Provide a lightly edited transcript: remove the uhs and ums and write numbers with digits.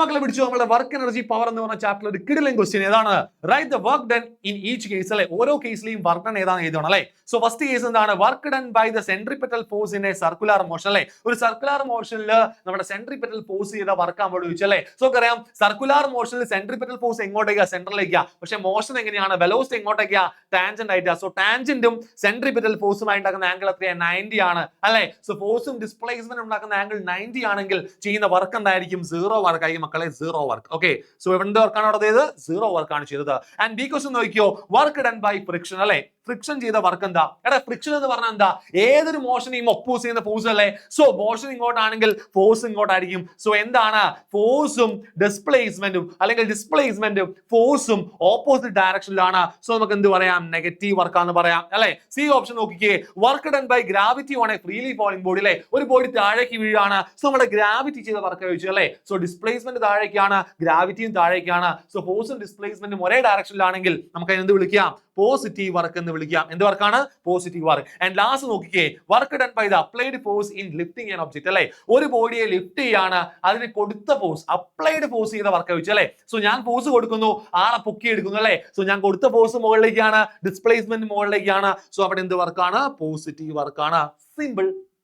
മക്കളെ പിടിച്ചു നമ്മുടെ വർക്ക് എനർജി പവർ എന്ന് പറഞ്ഞ ചാപ്റ്റർ ഒരു കിടിലൻ ക്വസ്റ്റ്യൻ ഏതാണ്? Write the work done in each case അല്ലെ, ഓരോ കേസിലെയും വർക്ക് ഡൺ ഏതാണ് എഴുതണം അല്ലെ. സോ ഫസ്റ്റ് കേസ് എന്താണ്? Work done by the centripetal force in a circular motion അല്ലെ. ഒരു സർക്കുലർ മോഷനിൽ നമ്മുടെ സെൻട്രിപെറ്റൽ ഫോഴ്സ് ചെയ്ത വർക്ക് ആകുമ്പോൾ ചോദിച്ചല്ലേ. സോ അറിയാം സർക്കുലർ മോഷനിൽ സെൻട്രിപെറ്റൽ ഫോഴ്സ് എങ്ങോട്ടേക്കാ? സെൻട്രലിലേക്കാ. പക്ഷെ മോഷൻ എങ്ങനെയാണ്? വെലോസിറ്റി എങ്ങോട്ടേക്കാ? ടാൻജന്റ് ആയിട്ടാ. സോ ടാൻജന്റും സെൻട്രിപെറ്റൽ ഫോഴ്സുമായി ഉണ്ടാക്കുന്ന ആംഗിൾ എത്രയാണ്? 90 ആണ് അല്ലെ. സോ ഫോഴ്സും ഡിസ്പ്ലേസ്മെന്റ് ഉണ്ടാക്കുന്ന ആംഗിൾ 90 ആണെങ്കിൽ ചെയ്യുന്ന വർക്ക് എന്തായിരിക്കും? 0 വർക്ക് ആയിരിക്കും മക്കളെ, 0 വർക്ക്. ഓക്കെ, സോ എന്ത് വർക്കാണ് അവിടെ ചെയ്തത്? 0 വർക്കാണ് ചെയ്തത്. ആൻഡ് ബി ക്വസ്റ്റ്യൻ നോക്കിയോ, വർക്ക് ഡൺ ബൈ ഫ്രിക്ഷൻ അല്ലെ. ഫ്രിക്ഷൻ ചെയ്ത വർക്ക് എന്താ? എടാ ഫ്രിക്ഷൻ എന്ന് പറഞ്ഞാൽ എന്താ? ഏതൊരു മോഷനെയും ഒപ്പോസ് ചെയ്യുന്ന ഫോഴ്സ് അല്ലേ. സോ മോഷൻ ഇങ്ങോട്ടാണെങ്കിൽ ഫോഴ്സ് ഇങ്ങോട്ടായിരിക്കും. സോ എന്താണ്? ഫോഴ്സും ഡിസ്പ്ലേസ്മെന്റും അല്ലെങ്കിൽ ഡിസ്പ്ലേസ്മെന്റും ഫോഴ്സും ഓപ്പോസിറ്റ് ഡയറക്ഷനിലാണ്. സോ നമുക്ക് എന്ത് പറയാം? നെഗറ്റീവ് വർക്കാന്ന് പറയാം അല്ലെ. സി ഓപ്ഷൻ നോക്കിക്കേ, work done by gravity on a freely falling body അല്ലെ. ഒരു ബോഡി താഴേക്ക് വീഴാണ്. സോ നമ്മുടെ ഗ്രാവിറ്റി ചെയ്ത വർക്ക് ചോദിച്ചു അല്ലെ. സോ ഡിസ്പ്ലേസ്മെന്റ് താഴേക്കാണ്, ഗ്രാവിറ്റിയും താഴേക്കാണ്. സോ ഫോഴ്സും ഡിസ്പ്ലേസ്മെന്റും ഒരേ ഡയറക്ഷനിലാണെങ്കിൽ നമുക്ക് എന്ത് വിളിക്കാം? പോസിറ്റീവ് വർക്ക് എന്ന് വിളിക്കാം. എന്ത് വർക്കാണ്? Positive work. ആൻഡ് ലാസ്റ്റ് നോക്കിക്കേ, work done by the applied force in lifting an object അല്ലെ. ഒരു ബോഡിയെ ലിഫ്റ്റ് ചെയ്യാണ്, അതിന് കൊടുത്ത ഫോഴ്സ് അപ്ലൈഡ് ഫോഴ്സ് ചെയ്ത വർക്ക് ചോദിച്ചു അല്ലെ. സോ ഞാൻ ഫോഴ്സ് കൊടുക്കുന്നു, ആളെ പൊക്കി എടുക്കുന്നു അല്ലെ. സോ ഞാൻ കൊടുത്ത ഫോഴ്സ് മുകളിലേക്കാണ്, ഡിസ്പ്ലേസ്മെന്റ് മുകളിലേക്കാണ്. സോ അവിടെ എന്ത് വർക്കാണ്? പോസിറ്റീവ് വർക്കാണ്. സിമ്പിൾ.